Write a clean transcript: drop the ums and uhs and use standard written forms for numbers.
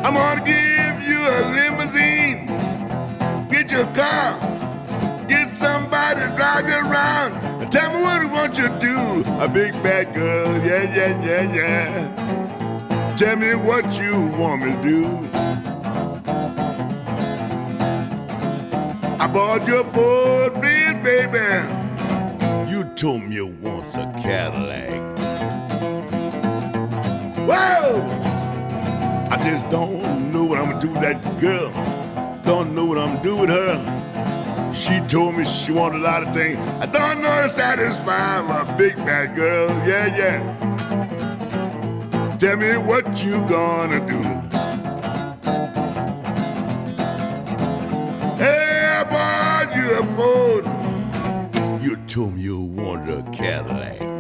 I'm gonna give you a limousine. Get your car. Get somebody to drive you around. Tell me what you want you to do. A big bad girl, yeah, yeah, yeah, yeah. Tell me what you want me to do. I bought you a Ford Bridge, baby. You told me you want a Cadillac. Whoa! I just don't know what I'm gonna do with that girl. Don't know what I'm gonna do with her. She told me she wanted a lot of things. I don't know to satisfy my big bad girl. Yeah, yeah. Tell me what you gonna do. Hey, I bought you a Ford. You told me you wanted a Cadillac.